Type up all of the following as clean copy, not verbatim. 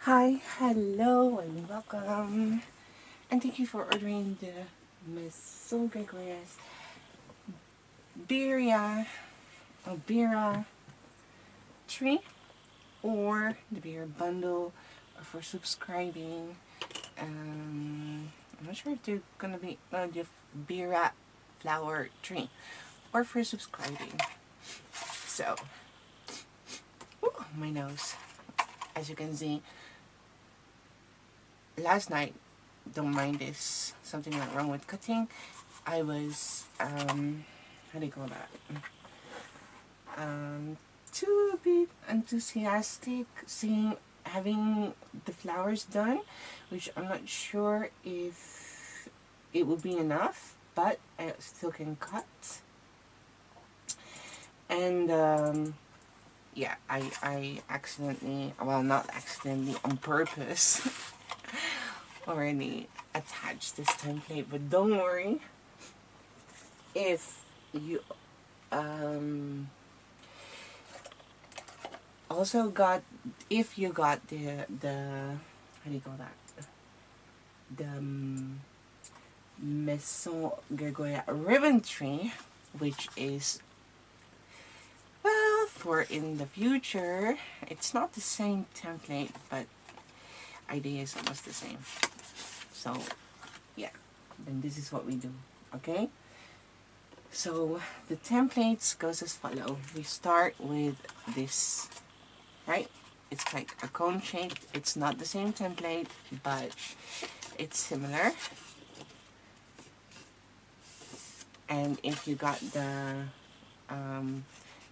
Hi, hello, and welcome. And thank you for ordering the Miss Soul Gregoria's Beira tree or the beer bundle, or for subscribing. I'm not sure if they're gonna be the Beira flower tree or for subscribing. So, my nose. As you can see, last night, don't mind this, something went wrong with cutting. I was, how do you call that? To be enthusiastic having the flowers done, which I'm not sure if it will be enough, but I still can cut. And yeah, I accidentally, well, not accidentally, on purpose, already attached this template. But don't worry, if you also got, if you got the how do you call that, the Maison Gregoria ribbon tree, which is, well, for in the future. It's not the same template, but idea is almost the same. So yeah, then this is what we do. Okay, so the templates goes as follow. We start with this, right? It's like a cone shape. It's not the same template, but it's similar. And if you got the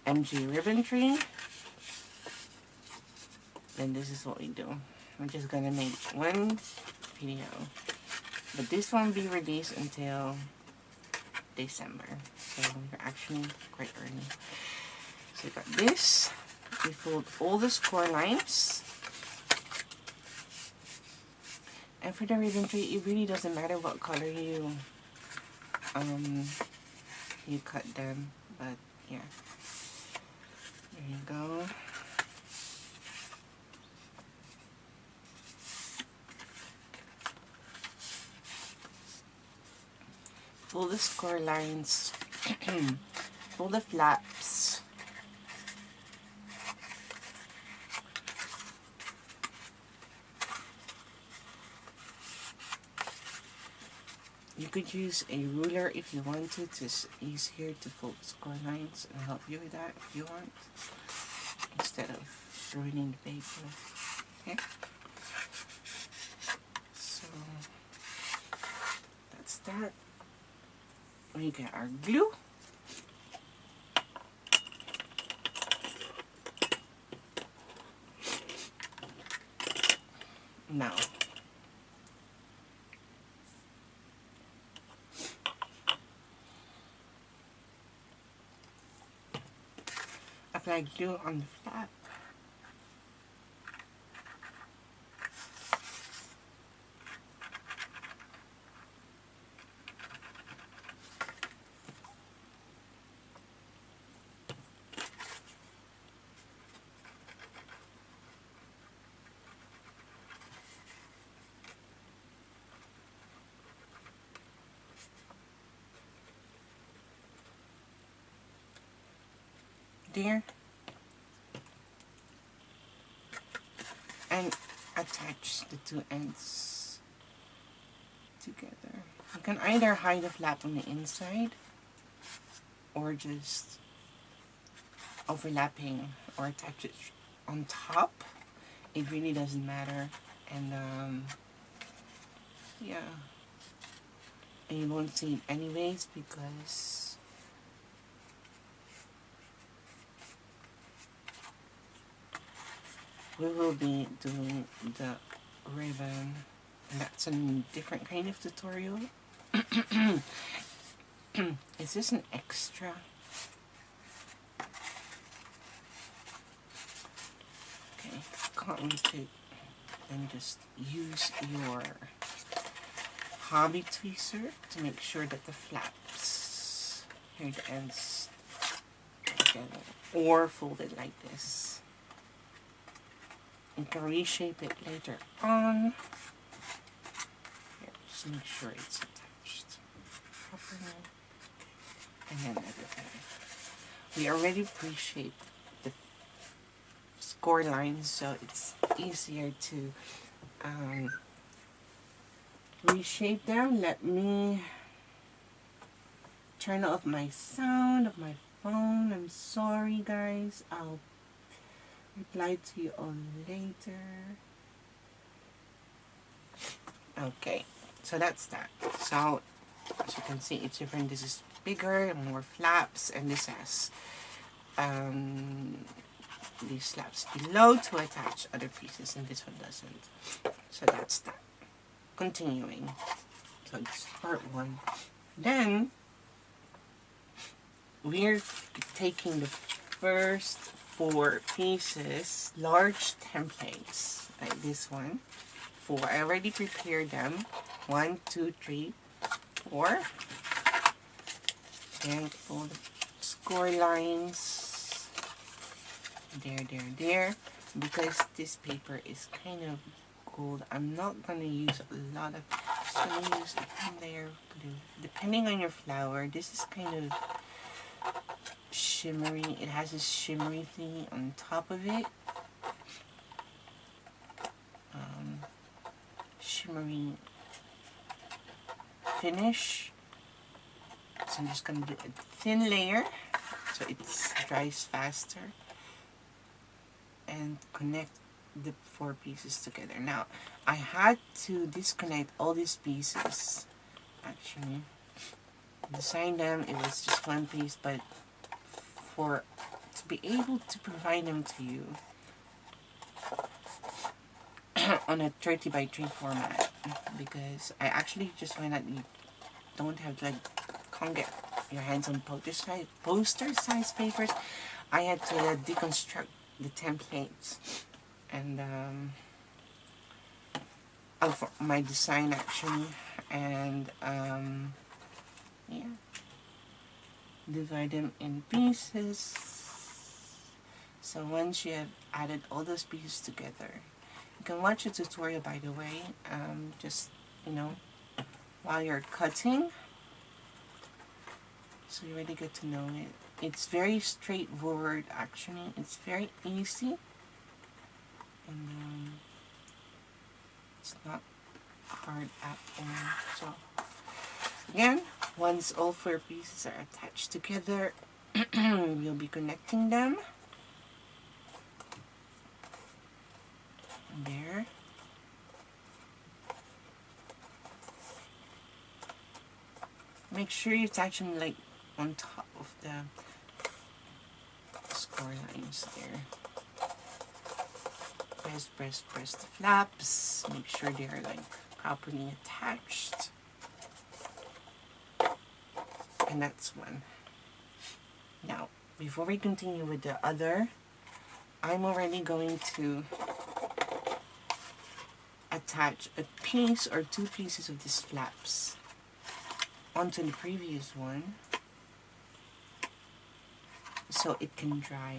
MG ribbon tree, then this is what we do. I'm just gonna make one video, but this won't be released until December, so we're actually quite early. So we got this. We fold all the score lines, and for the ribbon tree, it really doesn't matter what color you cut them, but yeah, there you go. Fold the score lines, fold the flaps, you could use a ruler if you want to. It's easier to fold score lines and help you with that if you want, instead of ruining the paper. Okay, so that's that. We get our glue. Now, apply glue on the flap. There. And attach the two ends together. You can either hide the flap on the inside or just overlapping or attach it on top. It really doesn't matter. And yeah, and you won't see it anyways because we will be doing the ribbon, and that's a different kind of tutorial. Is this an extra? Okay, can't reach it. Then just use your hobby tweezer to make sure that the flaps, here the ends together, or fold it like this. You can reshape it later on. Here, just make sure it's attached properly. And then everything. We already pre-shaped the score lines, so it's easier to reshape them. Let me turn off my sound of my phone. I'm sorry, guys. I'll reply to you all later. Okay, so that's that. So as you can see, it's different. This is bigger, more flaps, and this has these flaps below to attach other pieces, and this one doesn't. So that's that. Continuing. So this is part one. Then we're taking the first 4 pieces, large templates, like this one. 4. I already prepared them. 1, 2, 3, 4. And pull the score lines. There. Because this paper is kind of gold, I'm not gonna use a lot of. I'm just gonna use a thin layer of blue. Depending on your flower, this is kind of shimmery. It has this shimmery thing on top of it. Shimmery finish. So I'm just going to do a thin layer so it dries faster and connect the 4 pieces together. Now I had to disconnect all these pieces. Actually, design them, it was just one piece, but to be able to provide them to you on a 30 by 3 format, because I actually just find that you don't have can't get your hands on poster size papers. I had to deconstruct the templates and of my design actually, and yeah, divide them in pieces. So once you have added all those pieces together, you can watch a tutorial, by the way, just, while you're cutting, so you really get to know it. It's very straightforward, actually. It's very easy, and it's not hard at all. So again, once all 4 pieces are attached together, we'll be connecting them. There. Make sure you attach them on top of the score lines there. Press the flaps. Make sure they are properly attached. And that's one. Now, before we continue with the other, I'm already going to attach a piece or 2 pieces of these flaps onto the previous one so it can dry,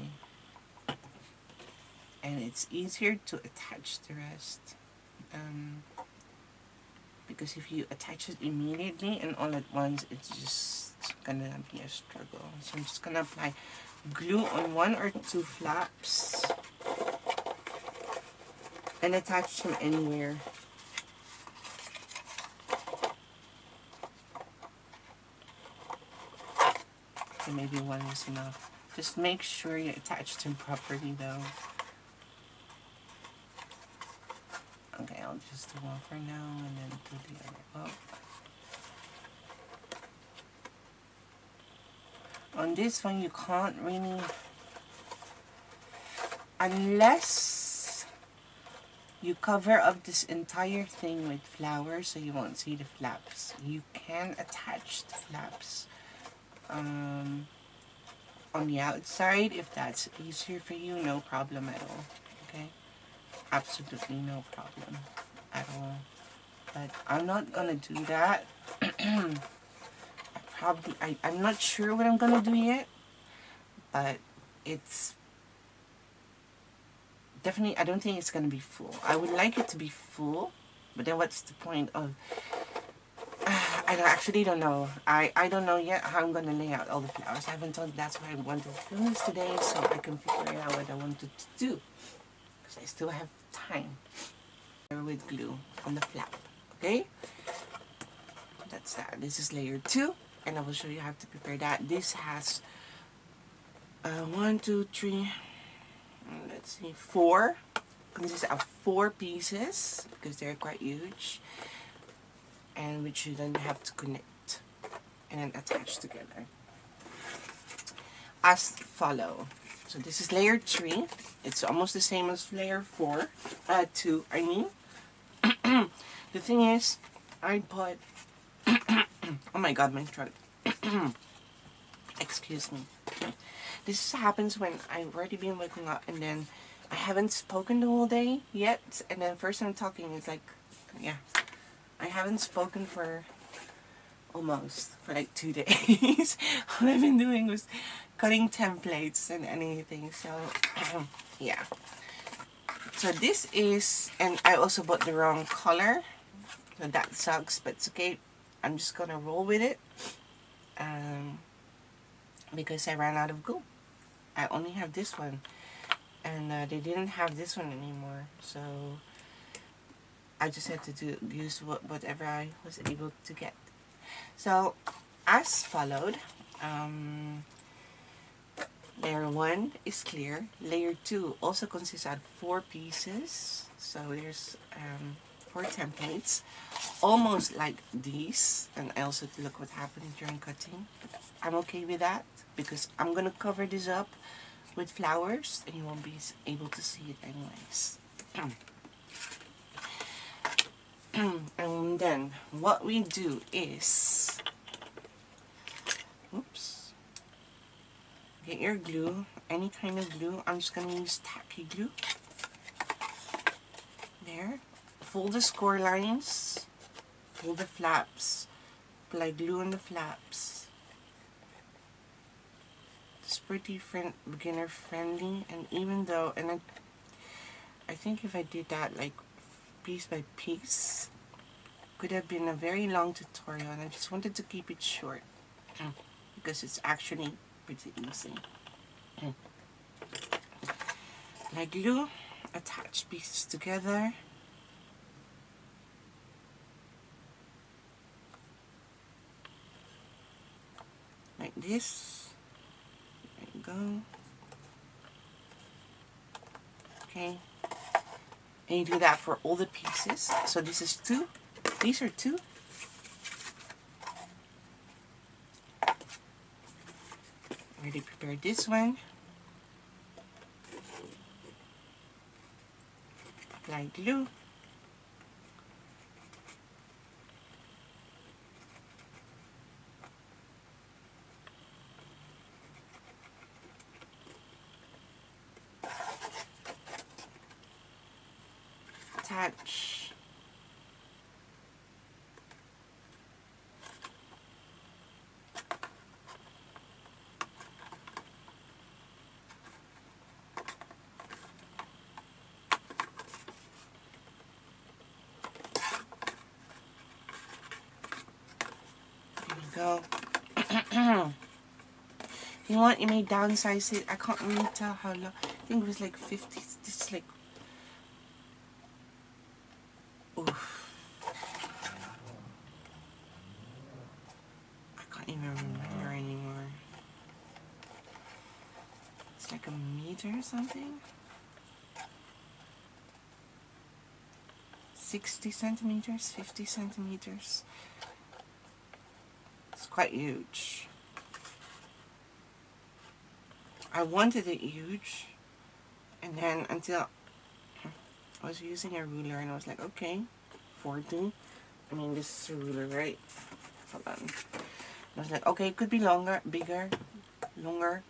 and it's easier to attach the rest, because if you attach it immediately and all at once, it's just gonna be a struggle. So I'm just gonna apply glue on 1 or 2 flaps and attach them anywhere. Okay, maybe 1 is enough. Just make sure you attach them properly though. Okay, I'll just do 1 for now and then do the other up. On this one, you can't really, unless you cover up this entire thing with flowers so you won't see the flaps. You can attach the flaps on the outside if that's easier for you. No problem at all. Okay, absolutely no problem at all. But I'm not gonna do that. I'm not sure what I'm gonna do yet, but it's definitely, I don't think it's going to be full. I would like it to be full, but then what's the point of... I actually don't know. I don't know yet how I'm going to lay out all the flowers. I haven't told. That's why I wanted to film this today, so I can figure out what I wanted to do. Because I still have time. With glue on the flap. Okay? That's that. This is layer 2. And I will show you how to prepare that. This has 1, 2, 3, let's see, 4. Consists of 4 pieces because they're quite huge, and which you then have to connect and then attach together as follow. So this is layer 3. It's almost the same as layer 4, 2. I mean, the thing is, I bought. Oh my God, my throat. Excuse me. This happens when I've already been waking up and then I haven't spoken the whole day yet, and then first I'm talking, it's like, yeah, I haven't spoken for like 2 days. All I've been doing was cutting templates and anything, so yeah. So this is, and I also bought the wrong color, so that sucks, but it's okay. I'm just gonna roll with it, because I ran out of glue. I only have this one, and they didn't have this one anymore, so I just had to use whatever I was able to get. So as followed, layer 1 is clear. Layer 2 also consists of 4 pieces, so there's 4 templates, almost like these. And I also look what happened during cutting. I'm okay with that because I'm gonna cover this up with flowers and you won't be able to see it anyways. And then what we do is, oops, get your glue, any kind of glue. I'm just gonna use tacky glue. There, fold the score lines, fold the flaps, apply glue on the flaps. It's pretty beginner friendly, and even though, and I think if I did that like piece by piece, could have been a very long tutorial, and I just wanted to keep it short because it's actually pretty easy. Like glue, attach pieces together. Like this. There you go. Okay. And you do that for all the pieces. So this is 2. These are 2. Already prepared this one. Apply glue. Attach. There you go. You know what? You may downsize it. I can't really tell how long. I think it was like 50. This is like, oof. I can't even remember anymore. It's like a meter or something. 60 centimeters, 50 centimeters. It's quite huge. I wanted it huge, and then until I was using a ruler and I was like, okay, 40. I mean, this is a ruler, right? Hold on. I was like, okay, it could be longer, bigger, longer.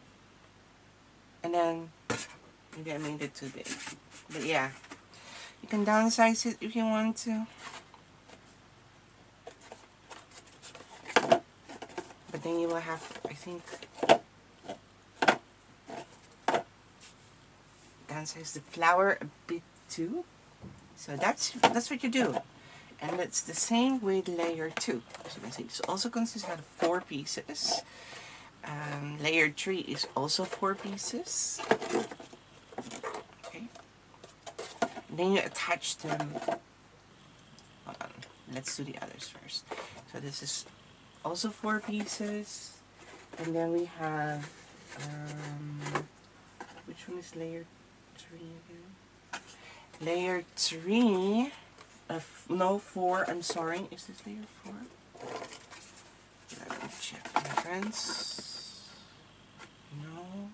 And then maybe I made it too big. But yeah, you can downsize it if you want to. But then you will have, I think, size the flower a bit too. So that's what you do. And it's the same with layer 2. As you can see, this also consists of 4 pieces. Layer 3 is also 4 pieces. Okay. And then you attach them. Hold on. Let's do the others first. So this is also 4 pieces. And then we have, which one is layer 3 again? Layer 3. No, 4. I'm sorry. Is this layer 4? Let me check, my friends. No.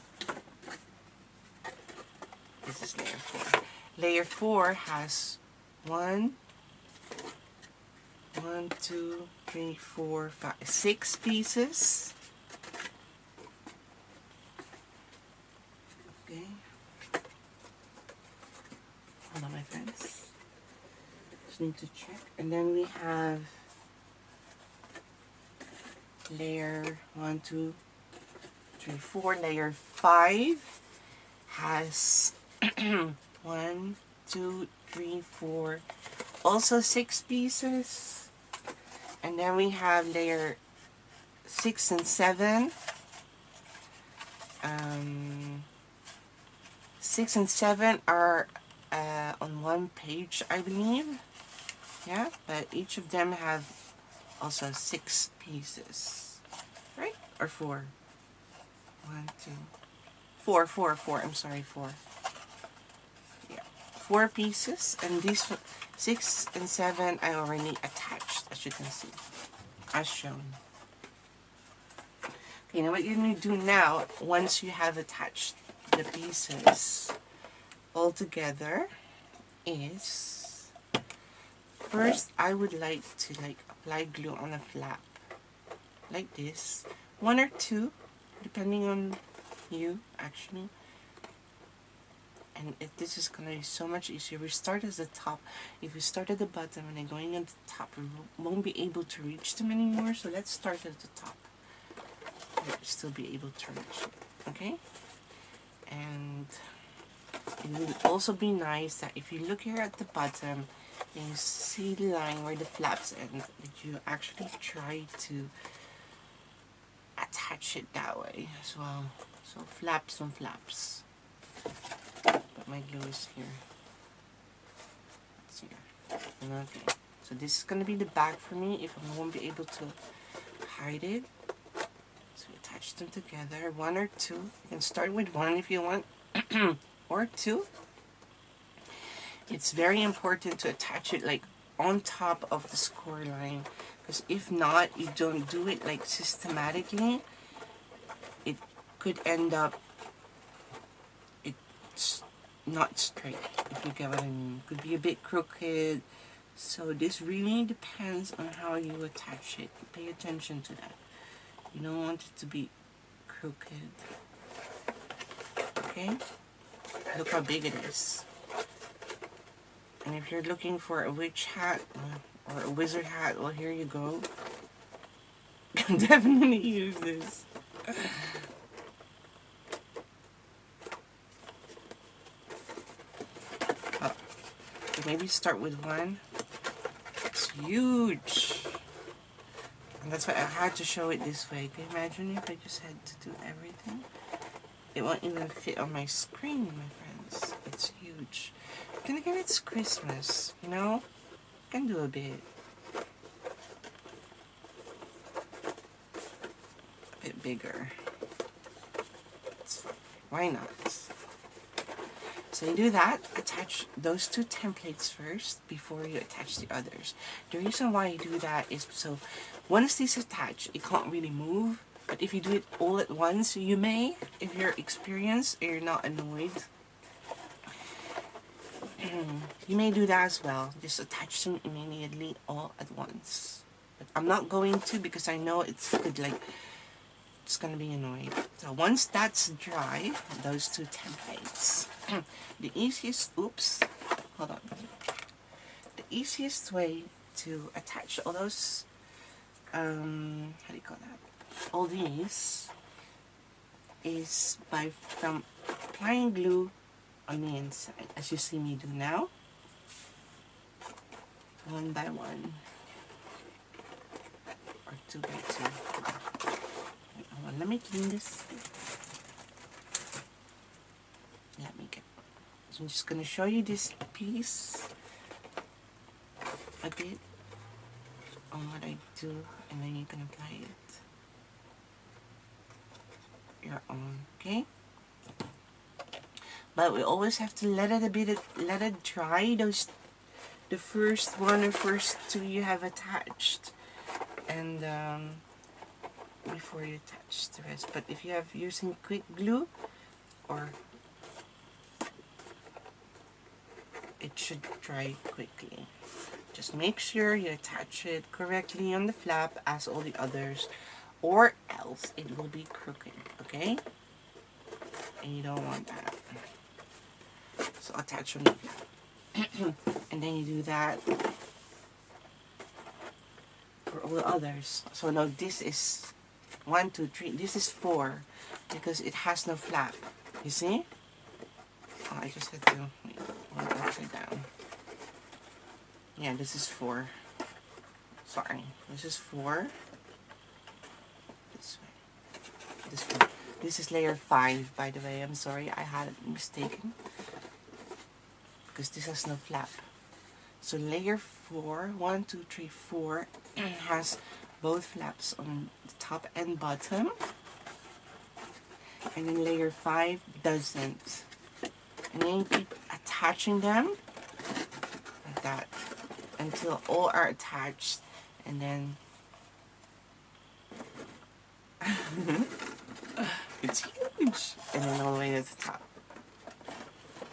This is layer 4. Layer 4 has 1, 2, 3, 4, 5, 6 pieces. Okay. Hold on, my friends. Just need to check. And then we have layer 1, 2, 3, 4. Layer 5 has 1, 2, 3, 4. Also 6 pieces. And then we have layer 6 and 7. 6 and 7 are on one page, I believe. Yeah, but each of them have also 6 pieces, right? Or 4. 1, 2, 4, 4, 4. I'm sorry, 4. Yeah, 4 pieces, and these 6 and 7 I already attached, as you can see, as shown. Okay, now what you're going to do now, once you have attached the pieces all together, is first I would like to apply glue on a flap like this, 1 or 2 depending on you actually. And this is gonna be so much easier. We start at the top. If we start at the bottom and then going at the top, we won't be able to reach them anymore. So let's start at the top. We'll still be able to reach it. Okay? And it will also be nice that if you look here at the bottom and you see the line where the flaps end, that you actually try to attach it that way as well. So flaps on flaps. But my glue is here. It's here. Okay. So this is going to be the back for me if I won't be able to hide it. So we attach them together, 1 or 2. You can start with 1 if you want, or 2. It's very important to attach it like on top of the score line, because if not, you don't do it like systematically, it could end up it's not straight, if you get what I mean. It could be a bit crooked. So this really depends on how you attach it. Pay attention to that. You don't want it to be crooked. Okay? Look how big it is. And if you're looking for a witch hat or a wizard hat, well, here you go. You can definitely use this. Oh, maybe start with 1. It's huge. And that's why I had to show it this way. Can you imagine if I just had to do everything? It won't even fit on my screen, my friends. It's huge. Then again, it's Christmas, you know? You can do a bit. A bit bigger. It's fine. Why not? So you do that, attach those 2 templates first before you attach the others. The reason why you do that is so once these attach, it can't really move. But if you do it all at once, you may, if you're experienced or you're not annoyed, you may do that as well. Just attach them immediately all at once. But I'm not going to, because I know it's good, like, it's going to be annoying. So once that's dry, those 2 templates, the easiest, oops, hold on. The easiest way to attach all those, how do you call that? All these is from applying glue on the inside, as you see me do now, one by one, or two by two. Wait, hold on, let me clean this. Let me get. So I'm just gonna show you this piece a bit on what I do, and then you can apply it your own, okay? But we always have to let it dry. The first one or first two you have attached, and before you attach the rest. But if you have using quick glue, or it should dry quickly. Just make sure you attach it correctly on the flap as all the others, or else it will be crooked, okay? And you don't want that. So attach on the flap. And then you do that for all the others. So now this is 1, 2, 3. This is 4 because it has no flap. You see? Oh, I just had to wait, hold it upside down. Yeah, this is 4. Sorry, this is 4. This way. This one. This is layer 5, by the way. I'm sorry, I had it mistaken. Because this has no flap. So layer 4, 1, 2, 3, 4 has both flaps on the top and bottom. And then layer 5 doesn't. And then you keep attaching them like that until all are attached, and then it's huge, and then all the way to the top.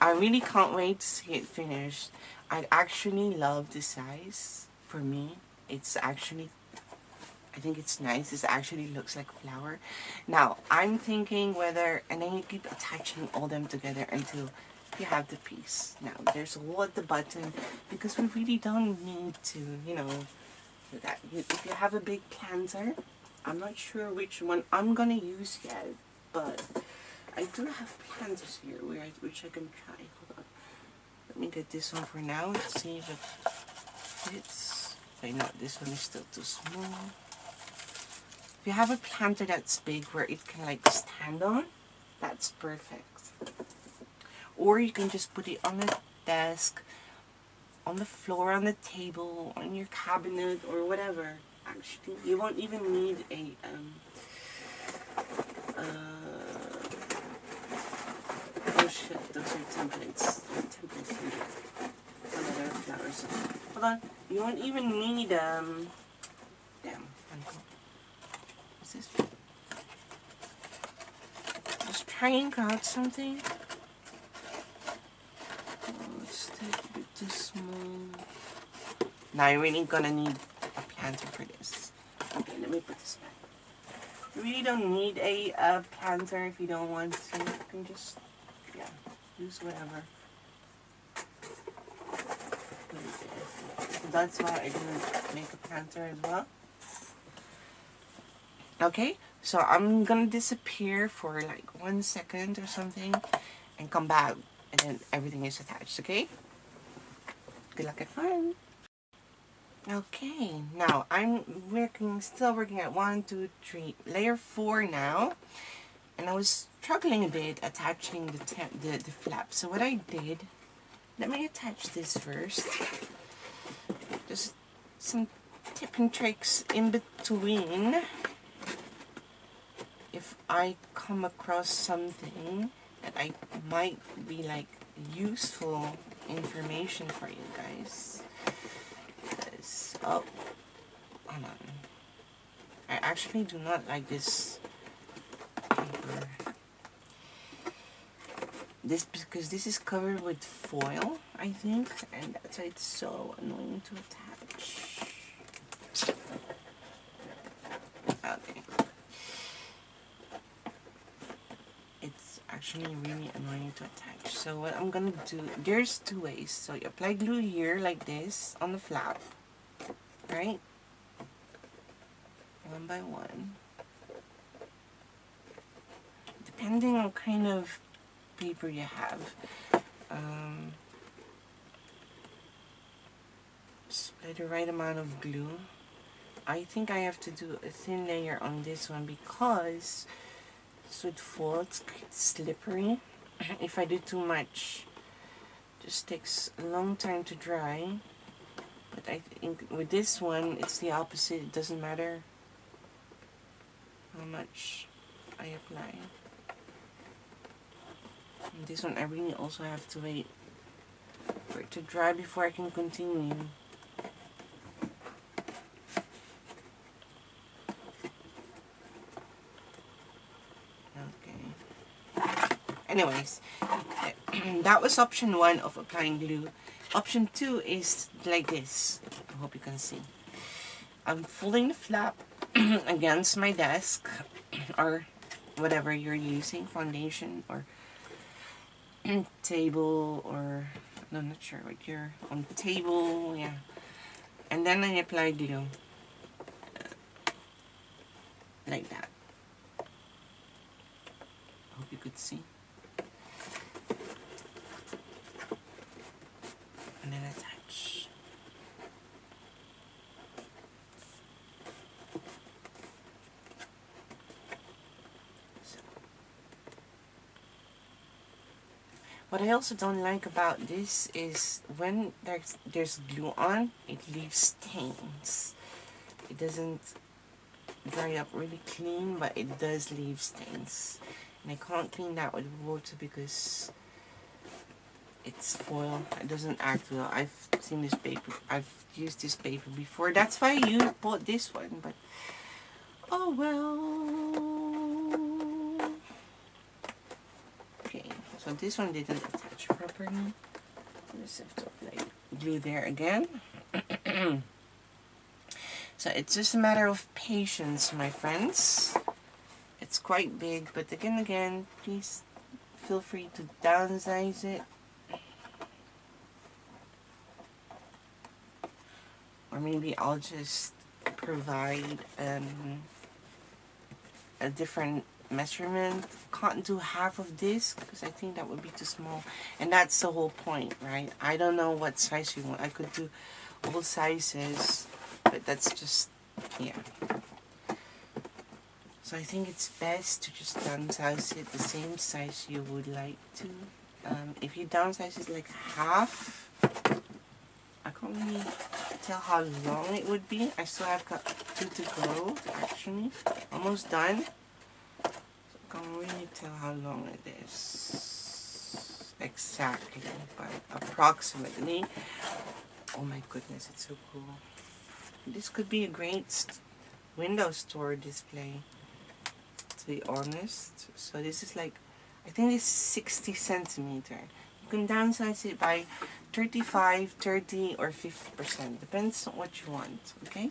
I really can't wait to see it finished. I actually love the size. For me, it's actually, I think it's nice. It actually looks like a flower. Now, I'm thinking whether, and then you keep attaching all them together until you have the piece. Now, there's a hole at the bottom because we really don't need to, you know, do that. If you have a big planter, I'm not sure which one I'm gonna use yet, but I do have planters here which I can try. Hold on. Let me get this one for now. Let's see if it fits. Okay, no, this one is still too small. If you have a planter that's big where it can like stand on, that's perfect. Or you can just put it on the desk, on the floor, on the table, on your cabinet, or whatever. Actually, you won't even need a oh shit, those are templates. Templates here. Some other flowers. Hold on. You won't even need damn. What's this? Just trying out something. It's a bit too small. Now you're really gonna need a planter for this. Okay, let me put this back. You really don't need a planter if you don't want to. You can just, yeah, use whatever. So that's why I didn't make a planter as well. Okay, so I'm gonna disappear for like 1 second or something and come back, and then everything is attached, okay? Good luck and fun. Okay, now I'm still working at 1, 2, 3, layer 4 now, and I was struggling a bit attaching the flap. So what I did, let me attach this first. Just some tip and tricks in between. If I come across something that I might be like useful information for you guys. Oh, hold on. I actually do not like this paper. This because this is covered with foil, I think, and that's why it's so annoying to attach. Okay. It's actually really annoying to attach. So what I'm gonna do, there's 2 ways. So you apply glue here like this on the flap. Right? One by one. Depending on kind of paper you have. apply the right amount of glue. I think I have to do a thin layer on this one because this would fall. It's slippery. If I do too much, it just takes a long time to dry. But I think with this one, it's the opposite. It doesn't matter how much I apply. And this one, I really also have to wait for it to dry before I can continue. Okay. Anyways, that was option 1 of applying glue. Option 2 is like this. I hope you can see. I'm folding the flap against my desk or whatever you're using, foundation or table, or I'm not sure what you're on the table, yeah. And then I apply glue like that. I hope you could see. And then attach. So. What I also don't like about this is when there's glue on, it leaves stains. It doesn't dry up really clean, but it does leave stains. And I can't clean that with water because it's foil. It doesn't act well. I've seen this paper. I've used this paper before. That's why I bought this one. But oh well. Okay. So this one didn't attach properly. Just have to apply glue there again. So it's just a matter of patience, my friends. It's quite big, but again, please feel free to downsize it. Or maybe I'll just provide a different measurement. Can't do half of this because I think that would be too small. And that's the whole point, right? I don't know what size you want. I could do all sizes, but that's just, yeah. So I think it's best to just downsize it the same size you would like to. If you downsize it like half, I can't really tell how long it would be. I still have got 2 to go, actually. Almost done. So I can't really tell how long it is exactly, but approximately. Oh my goodness, it's so cool. This could be a great window store display, to be honest. So this is like, I think it's 60 centimeter. You can downsize it by 35, 30, or 50%. Depends on what you want, okay?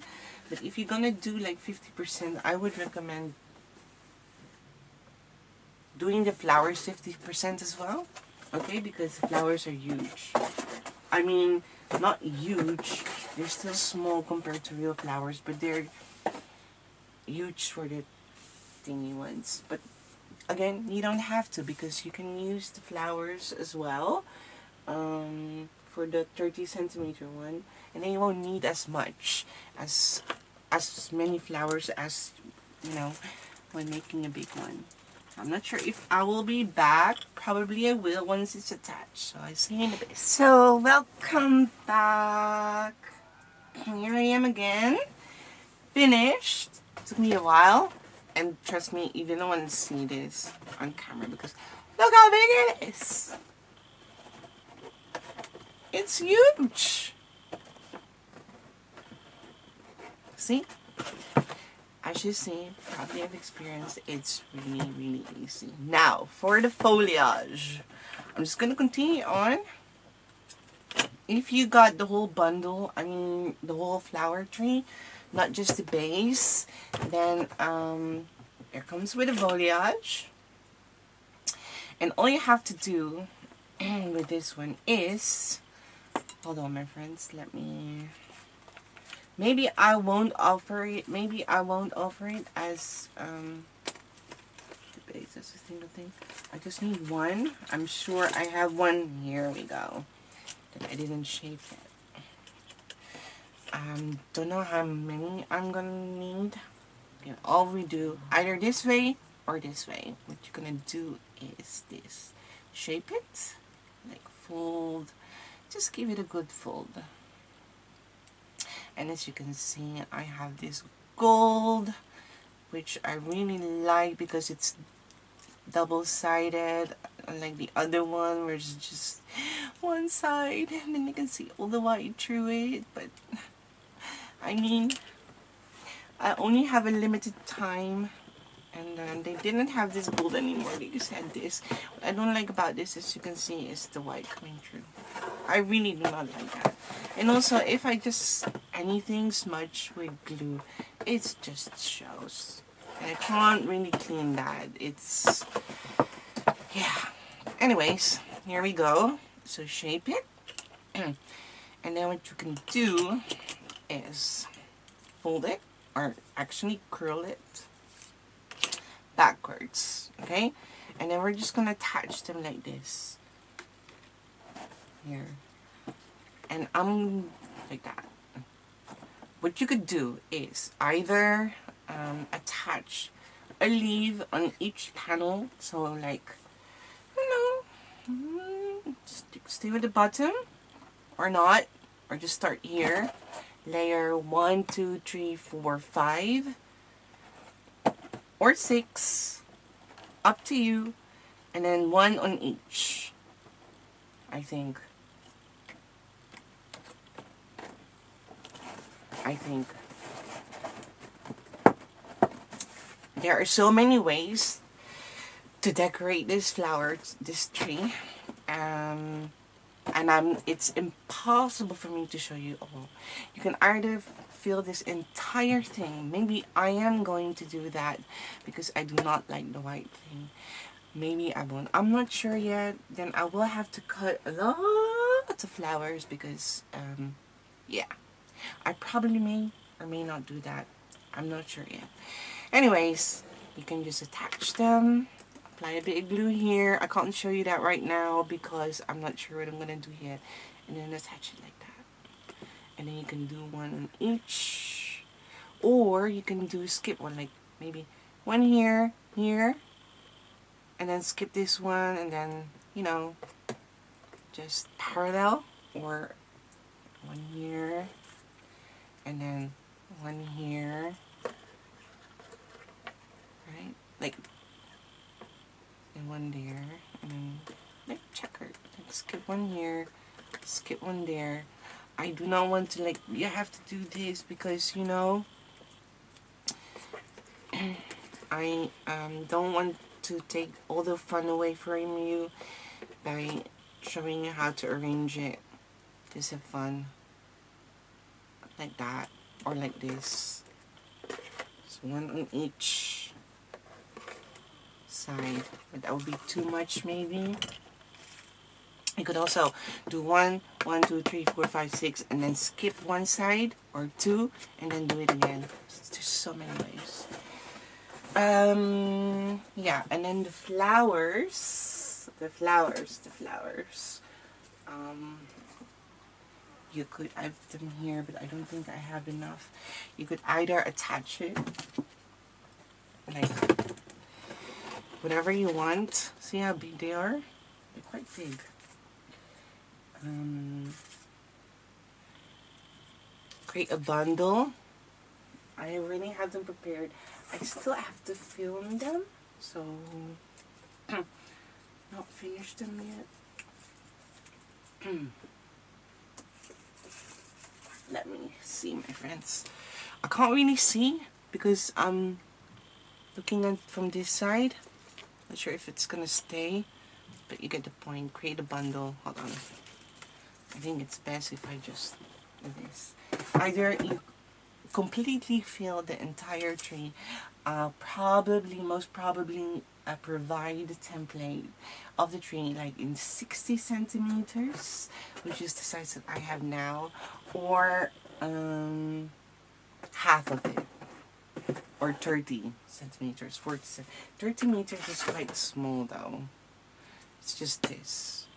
But if you're gonna do like 50%, I would recommend doing the flowers 50% as well, okay? Because the flowers are huge. I mean, not huge. They're still small compared to real flowers, but they're huge for the thingy ones. But again, you don't have to because you can use the flowers as well for the 30 centimeter one, and then you won't need as much as many flowers as, you know, when making a big one. I'm not sure if I will be back. Probably I will once it's attached. So I'll see you in a bit. So welcome back. Here I am again. Finished. Took me a while. And trust me, you didn't want to see this on camera because look how big it is. It's huge. See? As you see, probably have experienced, it's really, really easy. Now, for the foliage. I'm just going to continue on. If you got the whole bundle, I mean the whole flower tree, not just the base, then it comes with a foliage. And all you have to do with this one is, hold on my friends, let me, maybe I won't offer it as the base. That's the single thing. I just need one. I'm sure I have one. Here we go. That I didn't shape it. Don't know how many I'm gonna need. And all we do either this way or this way. What you're gonna do is this. Shape it, like fold. Just give it a good fold. And as you can see, I have this gold, which I really like because it's double-sided, unlike the other one where it's just one side and then you can see all the white through it. But I mean, I only have a limited time, and they didn't have this gold anymore. They just had this. What I don't like about this, as you can see, is the white coming through. I really do not like that. And also, if I just anything smudge with glue, it just shows. And I can't really clean that. It's, yeah. Anyways, here we go. So shape it. And then what you can do is fold it, or actually curl it backwards, okay? And then we're just gonna attach them like this here, and I'm like that. What you could do is either attach a leaf on each panel, so like, you know, stay with the bottom, or not, or just start here, layer 1, 2, 3, 4, 5 or 6, up to you, and then one on each, I think. There are so many ways to decorate this flower, this tree, and it's impossible for me to show you all. You can either fill this entire thing. Maybe I am going to do that because I do not like the white thing. Maybe I won't. I'm not sure yet. Then I will have to cut a lot of flowers because, yeah. I probably may or may not do that. I'm not sure yet. Anyways, you can just attach them. Apply a bit of glue here. I can't show you that right now because I'm not sure what I'm going to do yet. And then attach it like that. And then you can do one on each. Or you can do skip one, like maybe one here, here. And then skip this one and then, you know, just parallel. Or one here. And then one here. Right? Like, and one there, and then like checkered. Like skip one here, skip one there. I do not want to, like, you have to do this because, you know, I don't want to take all the fun away from you by showing you how to arrange it. Just have fun. Like that, or like this. Just one on each side, but that would be too much maybe. You could also do 1, 2, 3, 4, 5, 6 and then skip one side or two and then do it again. There's so many ways. Yeah, and then the flowers, you could, I have them here but I don't think I have enough. You could either attach it like whatever you want. See how big they are? They're quite big. Create a bundle. I already have them prepared. I still have to film them, so not finished them yet. Let me see, my friends. I can't really see because I'm looking at from this side. Not sure if it's gonna stay, but you get the point. Create a bundle. Hold on. I think it's best if I just do this. Either you completely fill the entire tree. Most probably provide the template of the tree like in 60 centimeters, which is the size that I have now, or half of it. or 30 centimeters. 30 meters is quite small though. It's just this.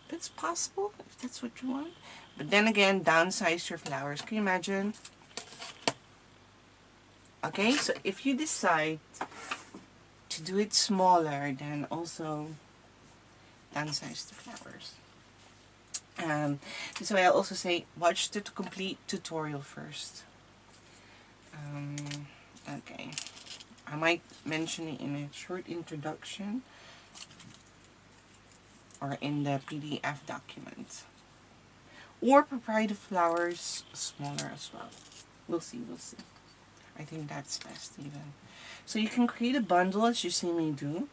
That's possible if that's what you want. But then again, downsize your flowers. Can you imagine? Okay, so if you decide to do it smaller, then also downsize the flowers. That's why I also say watch the complete tutorial first. Okay, I might mention it in a short introduction or in the PDF document. Or provide the flowers smaller as well. We'll see, we'll see. I think that's best even. So you can create a bundle as you see me do,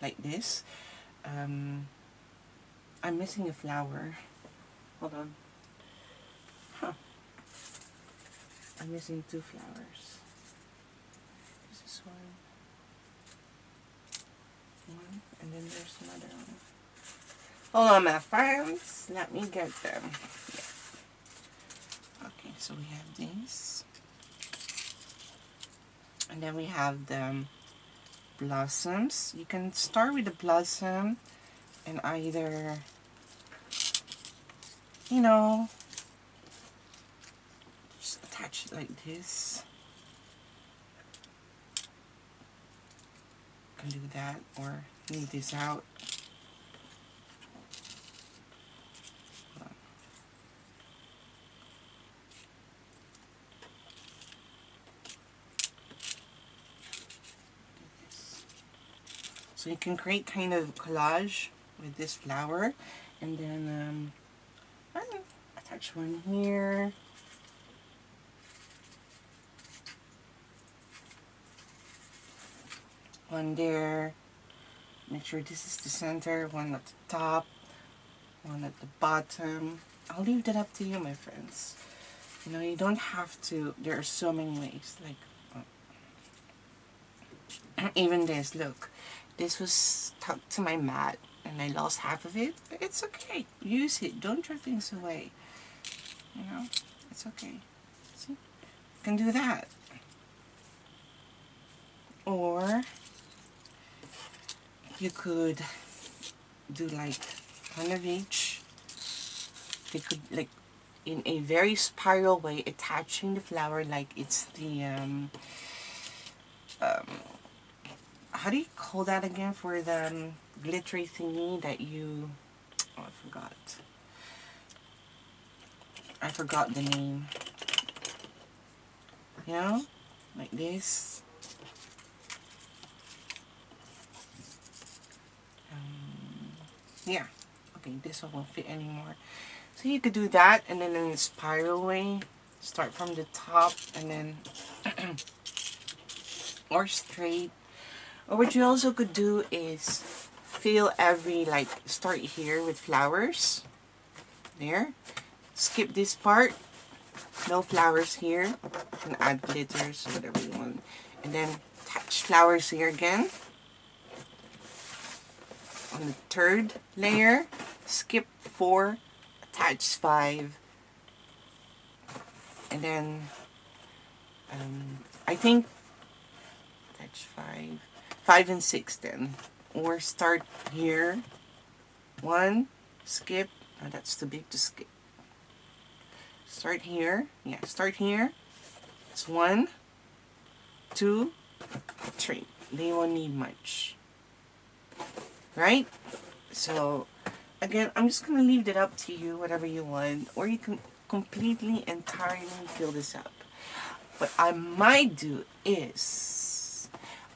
like this. I'm missing a flower. Hold on. Huh. I'm missing 2 flowers. This is one, and then there's another one. Hold on, my friends. Let me get them. Yeah. Okay, so we have these. And then we have the blossoms. You can start with the blossom and either, you know, just attach it like this. You can do that or leave this out. So you can create kind of collage with this flower, and then attach one here. One there. Make sure this is the center. One at the top. One at the bottom. I'll leave that up to you, my friends. You know, you don't have to. There are so many ways. Like, even this, look. This was stuck to my mat and I lost half of it. But it's okay. Use it. Don't throw things away. You know, it's okay. See? You can do that. Or you could do like one of each. They could, like, in a very spiral way, attaching the flower like it's the how do you call that again, for the glittery thingy that you, oh, I forgot the name. You know, like this. Yeah, okay, this one won't fit anymore. So you could do that, and then in a spiral way, start from the top and then or straight. Or what you also could do is fill every, like, start here with flowers. There. Skip this part. No flowers here. You can add glitters, whatever you want. And then attach flowers here again. On the third layer, skip 4, attach 5. And then, I think, attach 5 and 6 then. Or start here. 1, skip. Oh, that's too big to skip. Start here. Yeah, start here. It's 1, 2, 3. They won't need much. Right? So, again, I'm just going to leave that up to you, whatever you want. Or you can completely, entirely fill this up. What I might do is,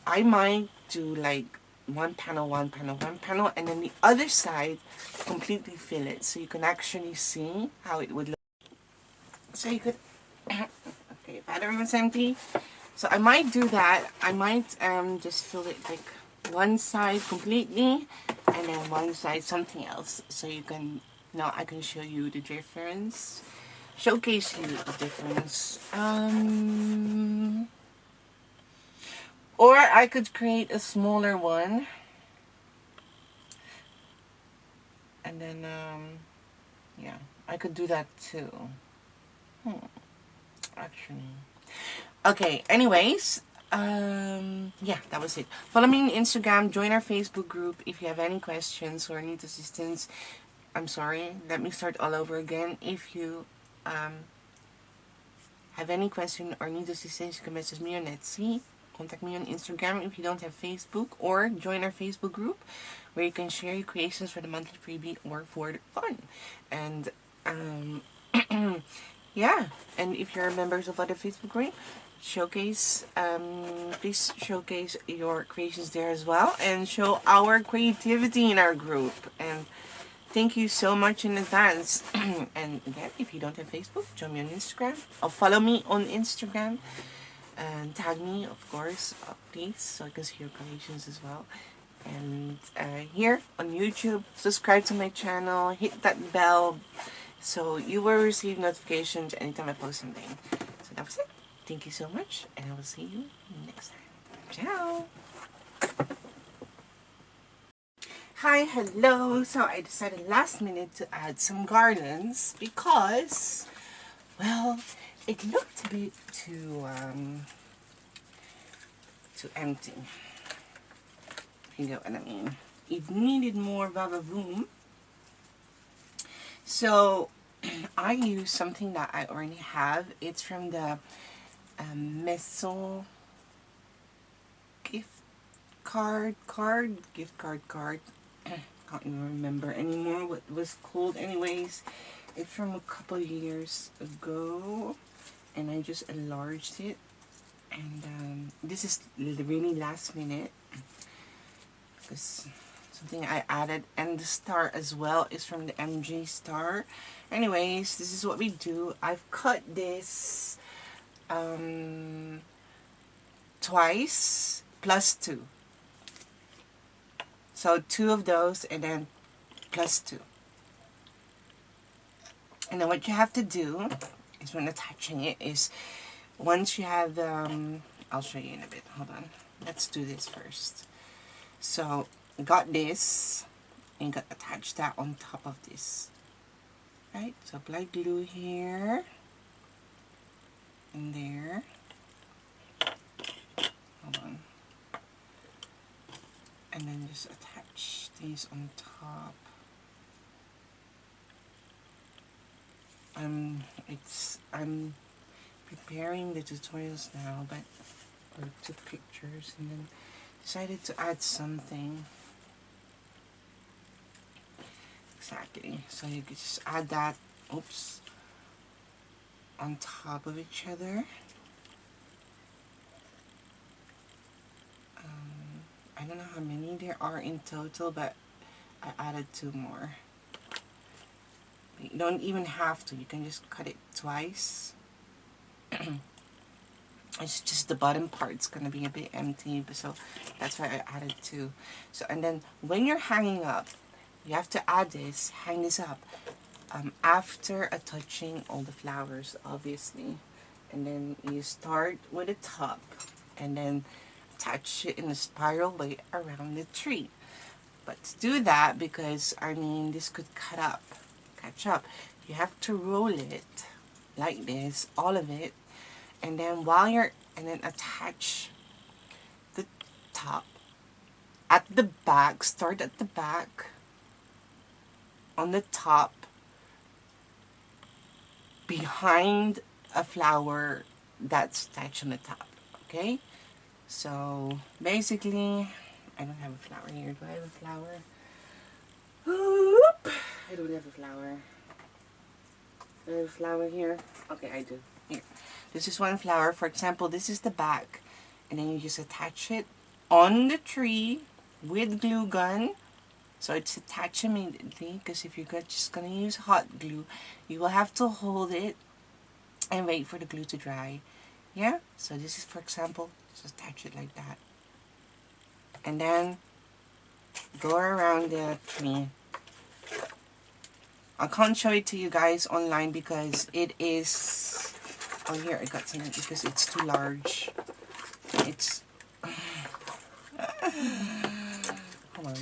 I might do like one panel, one panel, one panel, and then the other side completely fill it, so you can actually see how it would look. So you could, okay, battery was empty. So I might do that. I might just fill it like one side completely, and then one side something else, so you can, now I can show you the difference, showcase you the difference. Or I could create a smaller one, and then yeah, I could do that too. Actually, okay, anyways, Yeah, that was it. Follow me on Instagram, join our Facebook group if you have any questions or need assistance. I'm sorry, let me start all over again. If you have any question or need assistance, you can message me on Etsy. Contact me on Instagram if you don't have Facebook, or join our Facebook group where you can share your creations for the monthly freebie or for fun. And yeah, and if you're members of other Facebook group, please showcase your creations there as well, and show our creativity in our group. And thank you so much in advance. And again, if you don't have Facebook, join me on Instagram or follow me on Instagram and tag me, of course, please, so I can see your creations as well. And here on YouTube, subscribe to my channel, hit that bell so you will receive notifications anytime I post something. So that was it. Thank you so much, and I will see you next time. Ciao! Hi, hello. So I decided last minute to add some garlands because, well, it looked a bit too empty. If you know what I mean. It needed more vavavoom. So I use something that I already have. It's from the Maison gift card. Can't even remember anymore what it was called. Anyways, it's from a couple years ago, and I just enlarged it. And this is really last minute because something I added, and the star as well is from the MJ star. Anyways, this is what we do. I've cut this twice plus 2. So 2 of those and then plus 2. And then what you have to do is when attaching it is, once you have I'll show you in a bit. Hold on. Let's do this first. So you got this and you got attach that on top of this. Right? So apply glue here and there. Hold on. And then just attach these on top. I'm preparing the tutorials now, but I took pictures and then decided to add something. Exactly. So you can just add that, oops, on top of each other. I don't know how many there are in total, but I added 2 more. You don't even have to. You can just cut it twice. It's just the bottom part's gonna be a bit empty, so that's why I added 2. So, and then when you're hanging up, you have to add this, hang this up after attaching all the flowers, obviously. And then you start with the top, and then attach it in a spiral way around the tree. But to do that, because I mean this could catch up, you have to roll it like this, all of it, and then attach the top at the back. Start at the back on the top behind a flower that's attached on the top. Okay, so basically, I don't have a flower here. Do I have a flower? Oop. I don't have a flower. Do I have a flower here? Okay, I do. Here. This is one flower. For example, this is the back. And then you just attach it on the tree with glue gun. So it's attached immediately, because if you're just going to use hot glue, you will have to hold it and wait for the glue to dry. Yeah? So this is, for example, just attach it like that. And then go around the tree. I can't show it to you guys online because it is... Oh, here, I got some because it's too large. It's... Hold on.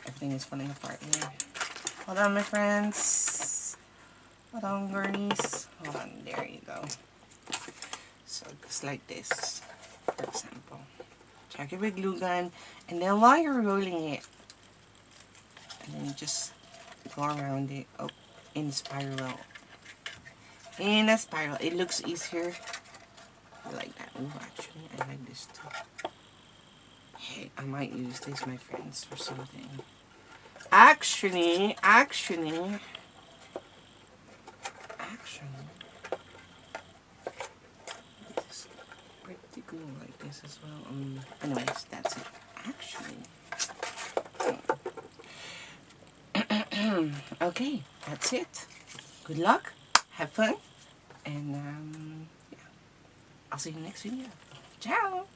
Everything is falling apart here. Hold on, my friends. Hold on, girlies. Hold on. There you go. So, just like this. For for example. Check it with glue gun, and then while you're rolling it, and then just go around it, oh, in a spiral. In a spiral. It looks easier like that. Oh, actually, I like this too. Hey, I might use this, my friends, for something. Actually, it's pretty cool like this as well. Anyways, that's it. Actually, okay, that's it. Good luck, have fun, and yeah, I'll see you next video. Ciao!